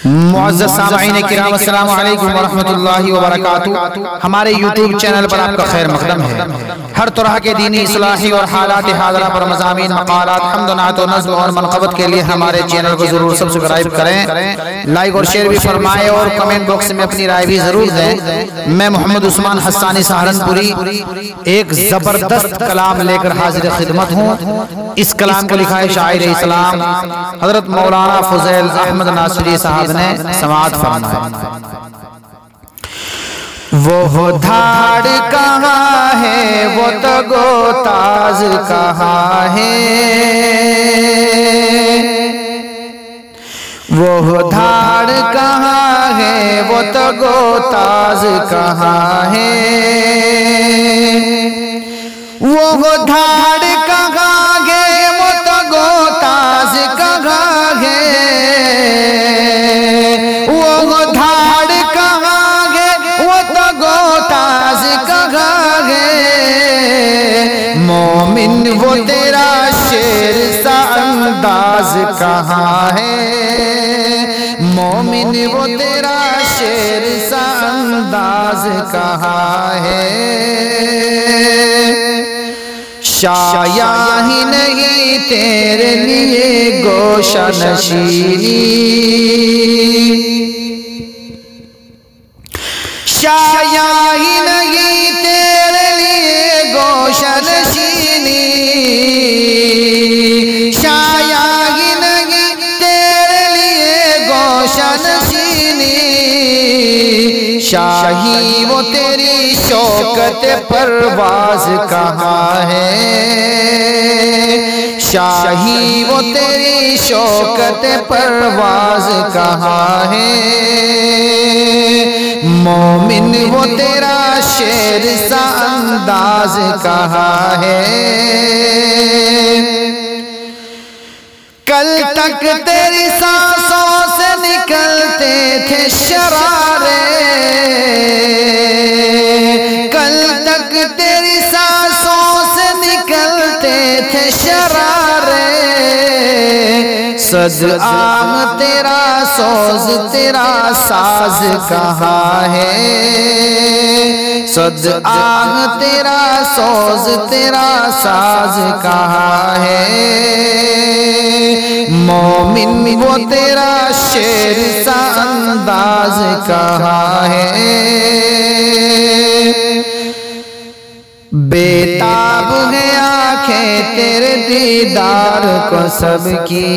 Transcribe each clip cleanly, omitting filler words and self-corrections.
मुअज़्ज़ज़ सामईन किराम अस्सलामु अलैकुम व रहमतुल्लाहि व बरकातुहू। हमारे यूट्यूब चैनल पर आपका खैर मक़दम है। हर तरह के दीनी इस्लाही और हालात हाज़िरा पर मज़ामीन मक़ालात हम्द नात व नज़्म और मनक़बत के लिए हमारे चैनल को ज़रूर सब्सक्राइब करें, लाइक और शेयर भी फरमाएं और कमेंट बॉक्स में अपनी राय भी ज़रूर दें। मैं मोहम्मद उस्मान हस्सानी सहारनपुरी एक ज़बरदस्त कलाम लेकर हाजिर खिदमत हूँ। इस कलाम को लिखा है शायर इस्लाम हज़रत मौलाना फ़ुज़ैल अहमद नासिरी साहब ने समाअत फरमाया। वो धाड़ कहाँ है, वो तगो ताज कहाँ है, वो धाड़ कहाँ है, वो तगो ताज कहाँ है, वो धाड़ कहाँ है, वो तगो ताज कहाँ है, वो धाड़ कहाँ है, वो तगो ताज कहाँ है, मोमिन वो तेरा शेर सा अंदाज कहाँ है, मोमिन वो तेरा शेर सा अंदाज कहाँ है, शाया ही नहीं तेरे लिए गोशा नशीनी, शाया ही नहीं तेरे लिए गोशा नशीनी, शाया ही नहीं तेरे लिए गोशा नशीनी, शाही वो तेरी शौकत परवाज कहाँ है, शाही वो तेरी शौकत परवाज कहाँ है, मोमिन वो तेरा शेर सा अंदाज कहाँ है, कल तक तेरी सांसों से निकलते थे शरारे, कल तक तेरी सांसों से निकलते थे शरारे, सद आम तेरा सोज तेरा साज कहाँ है, सद आम तेरा सोज तेरा साज कहाँ है, मोमिन वो तेरा शेर सा अंदाज कहाँ है, बेताब है आंखें तेरे दीदार को सबकी,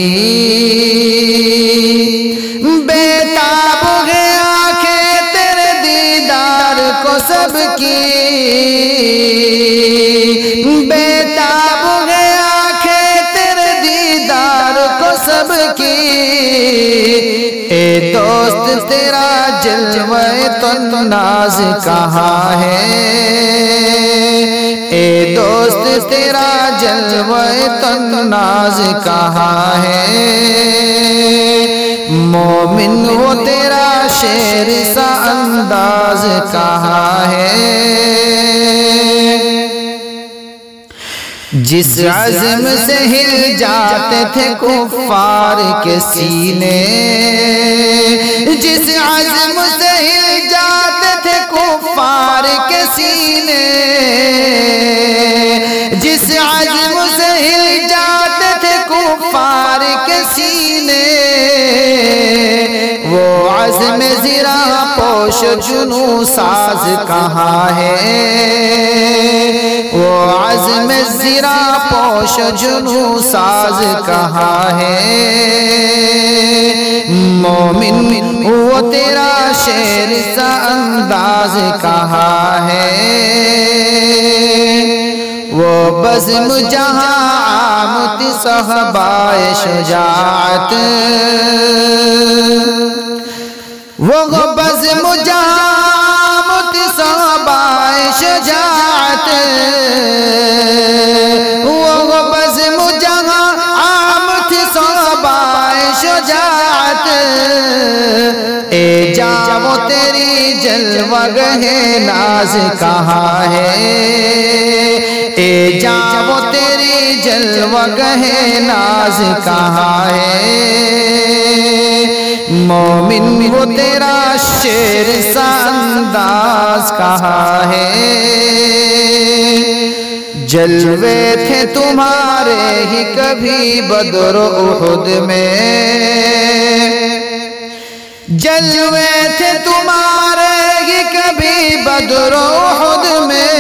बेताब है आंखें तेरे दीदार को सबकी, बेताब है आंखें तेरे दीदार को सबकी, ए दोस्त तेरा जलवे तो नाज कहाँ है, ए दोस्त तेरा जलवे तो नाज कहाँ है, मोमिन वो तेरा शेर सा अंदाज कहाँ है, जिस अज़्म से हिल जाते थे कुफ़ार के सीने, जिस अज़्म से हिल जाते थे कुफ़ार के सीने, जिस अज़्म से हिल जाते थे कुफ़ार के सीने, वो अज़्म ज़िरा पोश जुनू साज कहाँ है, वो अज़्म ज़िरा पोश जुनू साज कहाँ है, मोमिन वो तेरा शेर सा अंदाज कहाँ है, वो बज़्म जहाँ आमत सहबाए शुजाअत, वो बज़्म जहाँ आमत सहबाए शुजाअत, वो बज़्म जहाँ आमत सहबाए शुजाअत, ए जाओ तेरी जलवगहे नाज कहाँ है, ए जाओ तेरी जलवगहे नाज कहाँ है, मोमिन वो तेरा शेर सा अंदाज कहाँ है। जलवे थे तुम्हारे ही कभी बदर उहुद में, जलवे थे तुम्हारे ही कभी बदर उहुद में,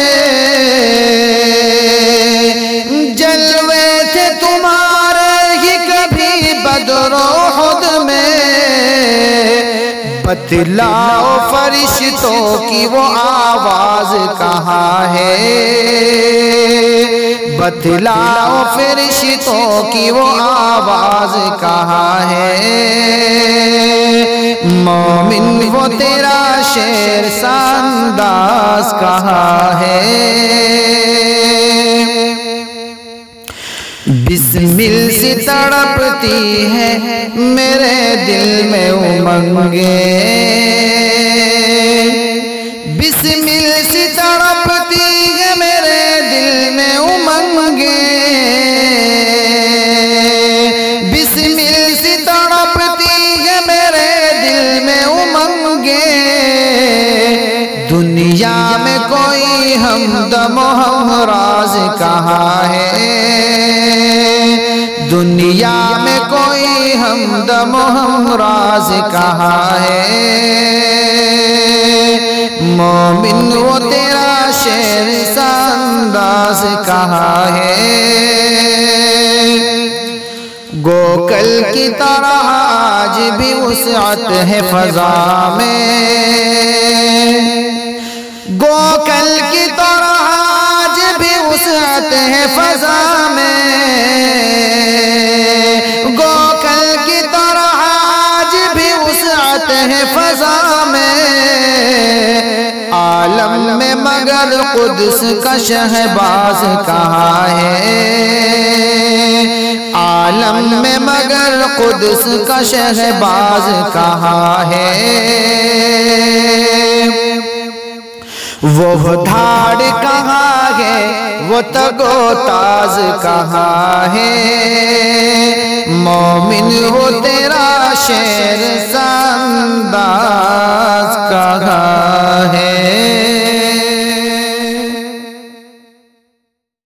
जलवे थे तुम्हारे ही कभी बदर उहुद में। बतलाओ फरिश्तों की वो आवाज कहाँ है, बतलाओ फरिश्तों की वो आवाज कहाँ है। मोमिन वो तेरा शेर सा अंदाज कहाँ है। बिस्मिल से तड़पती है मेरे दिल में उमंगे, बिस्मिल से तड़पती है मेरे दिल में उमंगे, बिस्मिल से तड़पती है मेरे दिल में उमंगे। दुनिया में कोई हमदम हमराज कहाँ है, दुनिया में कोई हमदम हमराज कहाँ है। मोमिन वो तेरा शेर सा अंदाज कहाँ है। गोकल की तरह आज भी वुसअत है फजा में, गोकल की तरह आज भी वुसअत है फजा में, गोकल की तरह आज भी वुसअत है फजा में। आलम में मगर कुद्स का शहबाज कहाँ है, आलम में मगर कुद्स का शहबाज कहाँ है। वो धाड़ कहाँ है, वो तगो ताज कहाँ है। मोमिन वो